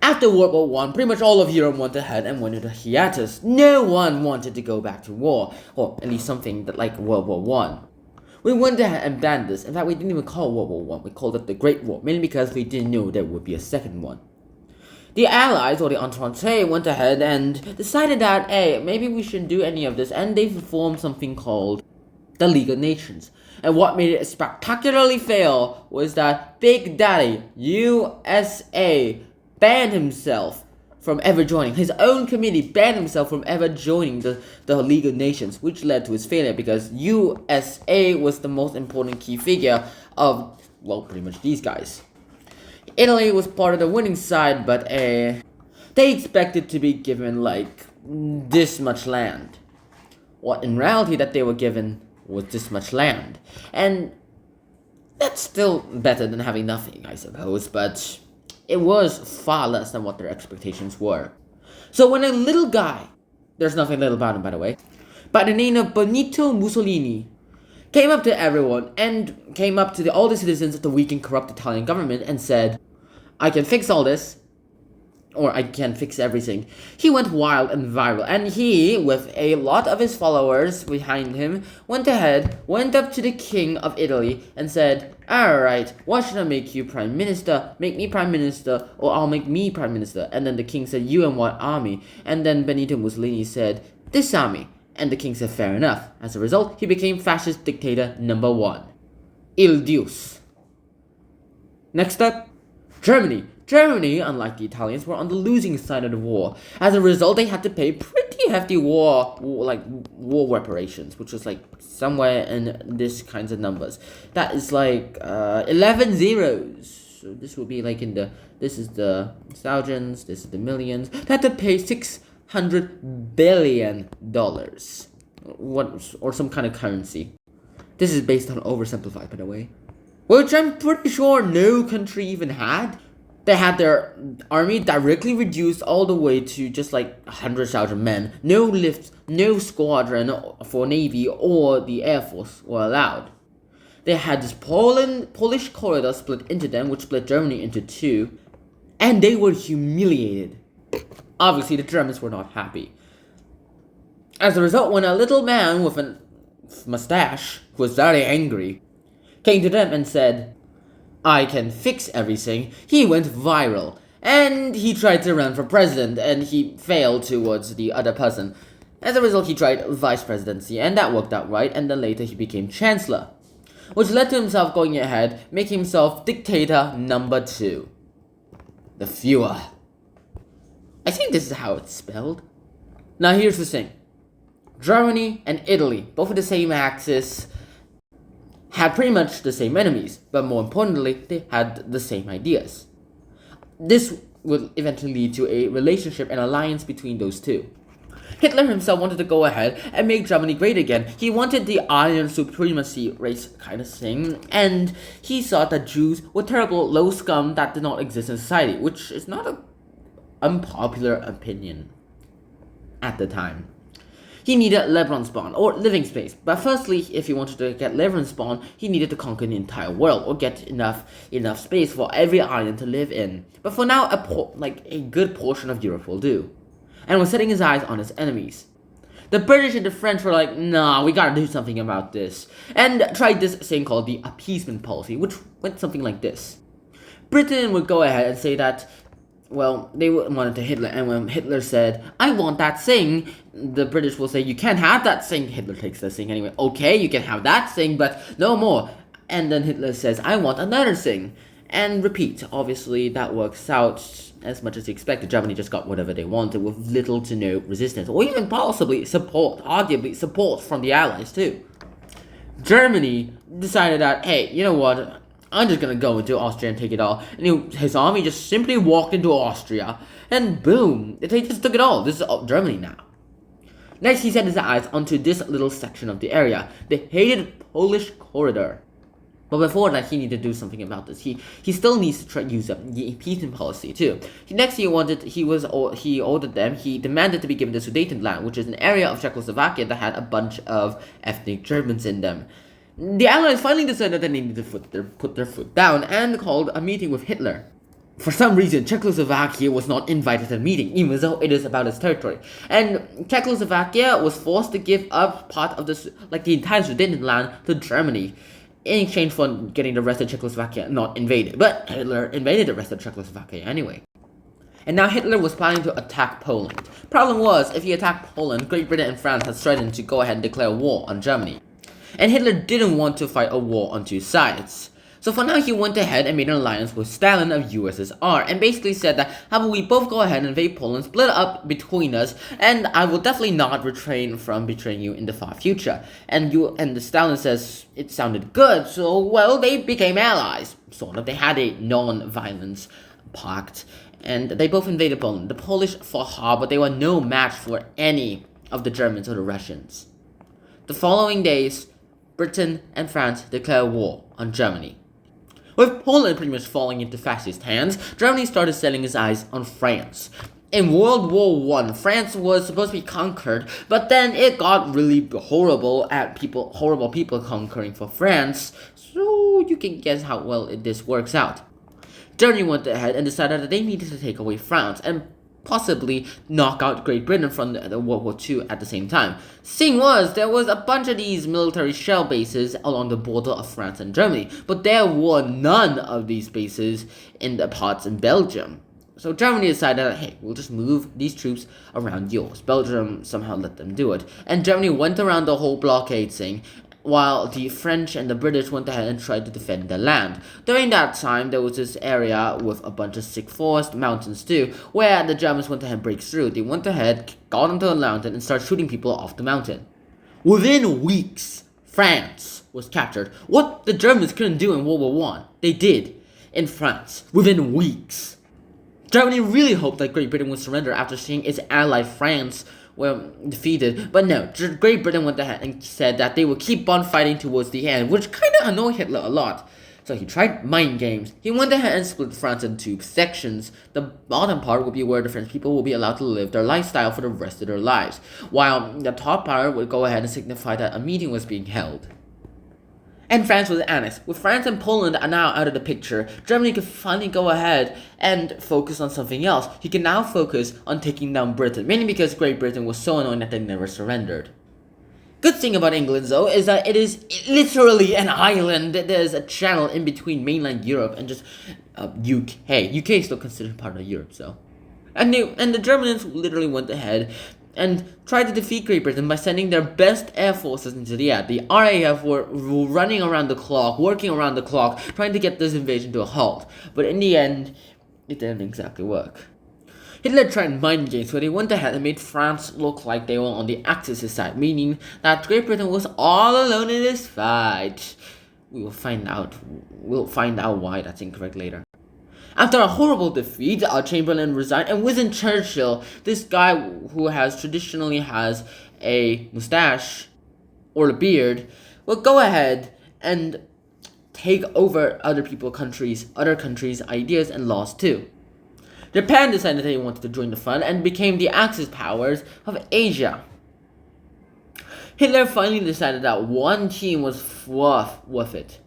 After World War One, pretty much all of Europe went ahead and went into hiatus. No one wanted to go back to war, or at least something that like World War One. We went ahead and banned this. In fact, we didn't even call World War One. We called it the Great War, mainly because we didn't know there would be a second one. The Allies, or the Entente, went ahead and decided that, hey, maybe we shouldn't do any of this, and they formed something called the League of Nations. And what made it spectacularly fail was that Big Daddy, USA, banned himself from ever joining. His own committee banned himself from ever joining the League of Nations, which led to his failure because USA was the most important key figure of, well, pretty much these guys. Italy was part of the winning side, but they expected to be given like this much land. What in reality that they were given was this much land. And that's still better than having nothing, I suppose, but it was far less than what their expectations were. So when a little guy, there's nothing little about him by the way, by the name of Benito Mussolini, came up to everyone and came up to all the citizens of the weak and corrupt Italian government and said, I can fix all this, or I can fix everything. He went wild and viral, and he, with a lot of his followers behind him, went up to the king of Italy and said, alright, what should I make you prime minister? Make me prime minister, or I'll make me prime minister. And then the king said, you and what army? And then Benito Mussolini said, this army. And the king said, fair enough. As a result, he became fascist dictator number 1. Il Dios. Next up, Germany. Germany, unlike the Italians, were on the losing side of the war. As a result, they had to pay pretty hefty war reparations, which was like somewhere in this kinds of numbers. That is like 11 zeros. So this will be like this is the thousands, this is the millions. They had to pay $600 billion. Or some kind of currency. This is based on oversimplified, by the way. Which I'm pretty sure no country even had. They had their army directly reduced all the way to just like 100,000 men. No lifts, no squadron for Navy or the Air Force were allowed. They had this Polish corridor split into them, which split Germany into two. And they were humiliated. Obviously, the Germans were not happy. As a result, when a little man with a mustache, who was very angry, came to them and said, I can fix everything, he went viral. And he tried to run for president, and he failed towards the other person. As a result, he tried vice presidency, and that worked out right, and then later he became chancellor. Which led to himself going ahead, making himself dictator number 2. The Führer. I think this is how it's spelled. Now here's the thing. Germany and Italy, both with the same axis, had pretty much the same enemies, but more importantly, they had the same ideas. This would eventually lead to a relationship and alliance between those two. Hitler himself wanted to go ahead and make Germany great again. He wanted the Iron Supremacy race kind of thing, and he thought that Jews were terrible low scum that did not exist in society, which is not an unpopular opinion at the time. He needed Lebensraum, or living space. But firstly, if he wanted to get Lebensraum, he needed to conquer the entire world, or get enough space for every island to live in. But for now, a good portion of Europe will do. And was setting his eyes on his enemies. The British and the French were like, nah, we gotta do something about this. And tried this thing called the appeasement policy, which went something like this. Britain would go ahead and say that, well, they wanted to Hitler, and when Hitler said, I want that thing, the British will say, you can't have that thing. Hitler takes that thing anyway. Okay, you can have that thing, but no more. And then Hitler says, I want another thing. And repeat. Obviously, that works out as much as expected. Germany just got whatever they wanted with little to no resistance, or even possibly arguably support from the Allies too. Germany decided that, hey, you know what? I'm just gonna go into Austria and take it all. And his army just simply walked into Austria, and boom, they just took it all. This is Germany now. Next, he set his eyes onto this little section of the area, the hated Polish corridor. But before that, he needed to do something about this. He still needs to use the appeasement policy too. He demanded to be given the Sudetenland, which is an area of Czechoslovakia that had a bunch of ethnic Germans in them. The Allies finally decided that they needed to put their foot down and called a meeting with Hitler. For some reason, Czechoslovakia was not invited to the meeting, even though it is about its territory. And Czechoslovakia was forced to give up part of the entire Sudetenland to Germany in exchange for getting the rest of Czechoslovakia not invaded. But Hitler invaded the rest of Czechoslovakia anyway. And now Hitler was planning to attack Poland. Problem was, if he attacked Poland, Great Britain and France had threatened to go ahead and declare war on Germany. And Hitler didn't want to fight a war on two sides. So for now, he went ahead and made an alliance with Stalin of USSR and basically said that, how about we both go ahead and invade Poland, split up between us, and I will definitely not refrain from betraying you in the far future. And the Stalin says it sounded good, so well, they became allies. Sort of. They had a non-violence pact, and they both invaded Poland. The Polish fought hard, but they were no match for any of the Germans or the Russians. The following days, Britain and France declared war on Germany. With Poland pretty much falling into fascist hands, Germany started setting its eyes on France. In World War I, France was supposed to be conquered, but then it got really horrible people conquering for France, so you can guess how well this works out. Germany went ahead and decided that they needed to take away France and possibly knock out Great Britain from the World War II at the same time. Thing was, there was a bunch of these military shell bases along the border of France and Germany, but there were none of these bases in the parts in Belgium. So Germany decided that, hey, we'll just move these troops around yours. Belgium somehow let them do it. And Germany went around the whole blockade thing, while the French and the British went ahead and tried to defend their land. During that time, there was this area with a bunch of thick forest, mountains too, where the Germans went ahead and break through. They went ahead, got onto a mountain, and started shooting people off the mountain. Within weeks, France was captured. What the Germans couldn't do in World War I, they did in France, within weeks. Germany really hoped that Great Britain would surrender after seeing its ally France were defeated, but no, Great Britain went ahead and said that they would keep on fighting towards the end, which kinda annoyed Hitler a lot. So he tried mind games. He went ahead and split France into two sections. The bottom part would be where the French people will be allowed to live their lifestyle for the rest of their lives, while the top part would go ahead and signify that a meeting was being held. And France was annexed. With France and Poland are now out of the picture, Germany could finally go ahead and focus on something else. He can now focus on taking down Britain, mainly because Great Britain was so annoying that they never surrendered. Good thing about England, though, is that it is literally an island. There's a channel in between mainland Europe and just UK. UK is still considered part of Europe, so. And the Germans literally went ahead and tried to defeat Great Britain by sending their best air forces into the air. The RAF were running around the clock, working around the clock, trying to get this invasion to a halt. But in the end, it didn't exactly work. Hitler tried mind games where they went ahead and made France look like they were on the Axis' side, meaning that Great Britain was all alone in this fight. We'll find out why that's incorrect later. After a horrible defeat, Chamberlain resigned, and Winston Churchill, this guy who traditionally has a mustache or a beard, will go ahead and take over other countries' ideas and laws too. Japan decided they wanted to join the fun and became the Axis powers of Asia. Hitler finally decided that one team was worth it.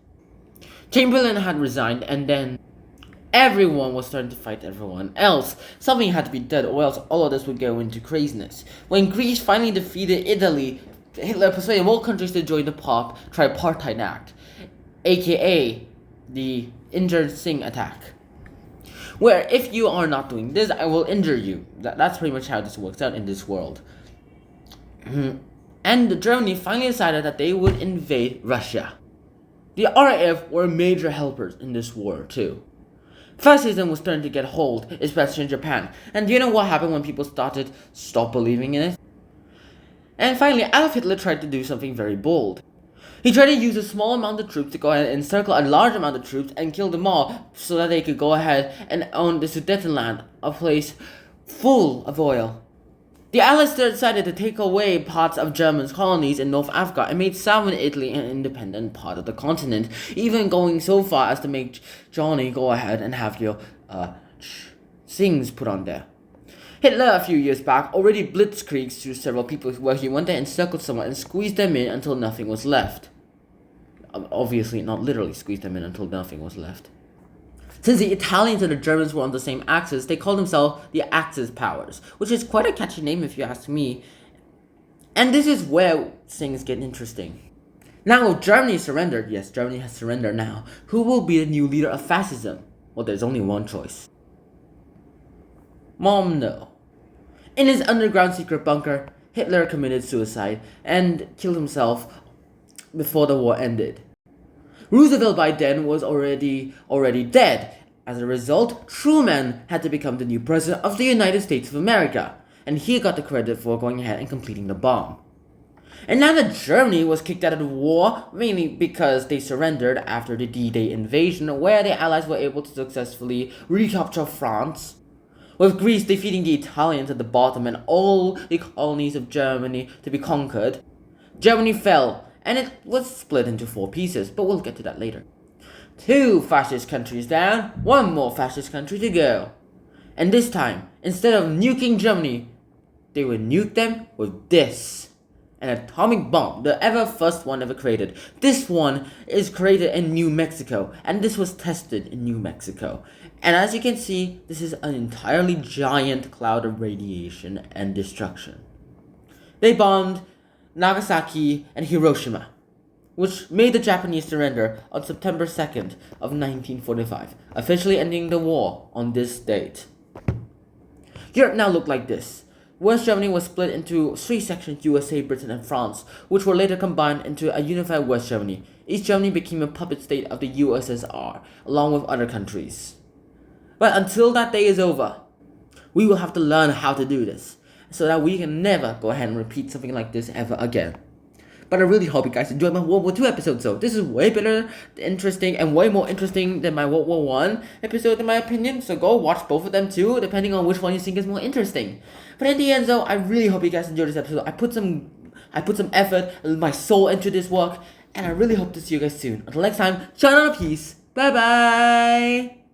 Chamberlain had resigned, and then everyone was starting to fight everyone else. Something had to be done, or else all of this would go into craziness. When Greece finally defeated Italy, Hitler persuaded all countries to join the Tripartite Act, aka the Injure Singh attack. Where if you are not doing this, I will injure you. That's pretty much how this works out in this world. And Germany finally decided that they would invade Russia. The RAF were major helpers in this war too. Fascism was starting to get hold, especially in Japan. And do you know what happened when people stopped believing in it? And finally, Adolf Hitler tried to do something very bold. He tried to use a small amount of troops to go ahead and encircle a large amount of troops and kill them all so that they could go ahead and own the Sudetenland, a place full of oil. The Allies decided to take away parts of German colonies in North Africa and made southern Italy an independent part of the continent, even going so far as to make Johnny go ahead and have your things put on there. Hitler, a few years back, already blitzkrieged through several people where he went there and encircled someone and squeezed them in until nothing was left. Obviously, not literally squeezed them in until nothing was left. Since the Italians and the Germans were on the same axis, they called themselves the Axis powers, which is quite a catchy name if you ask me. And this is where things get interesting. Now, Germany surrendered. Yes, Germany has surrendered now. Who will be the new leader of fascism? Well, there's only one choice. Mom, no. In his underground secret bunker, Hitler committed suicide and killed himself before the war ended. Roosevelt by then was already dead. As a result, Truman had to become the new president of the United States of America, and he got the credit for going ahead and completing the bomb. And now that Germany was kicked out of the war, mainly because they surrendered after the D-Day invasion, where the Allies were able to successfully recapture France, with Greece defeating the Italians at the bottom and all the colonies of Germany to be conquered, Germany fell, and it was split into 4 pieces, but we'll get to that later. 2 fascist countries down, 1 more fascist country to go. And this time, instead of nuking Germany, they would nuke them with this. An atomic bomb, the first one ever created. This one is created in New Mexico, and this was tested in New Mexico. And as you can see, this is an entirely giant cloud of radiation and destruction. They bombed Nagasaki and Hiroshima, which made the Japanese surrender on September 2nd of 1945, officially ending the war on this date. Europe now looked like this. West Germany was split into 3 sections: USA, Britain, and France, which were later combined into a unified West Germany. East Germany became a puppet state of the USSR, along with other countries. But until that day is over, we will have to learn how to do this, so that we can never go ahead and repeat something like this ever again. But I really hope you guys enjoyed my World War II episode. So this is way better, interesting, and way more interesting than my World War I episode in my opinion. So go watch both of them too, depending on which one you think is more interesting. But in the end though, I really hope you guys enjoyed this episode. I put some effort and my soul into this work, and I really hope to see you guys soon. Until next time, China peace. Bye bye.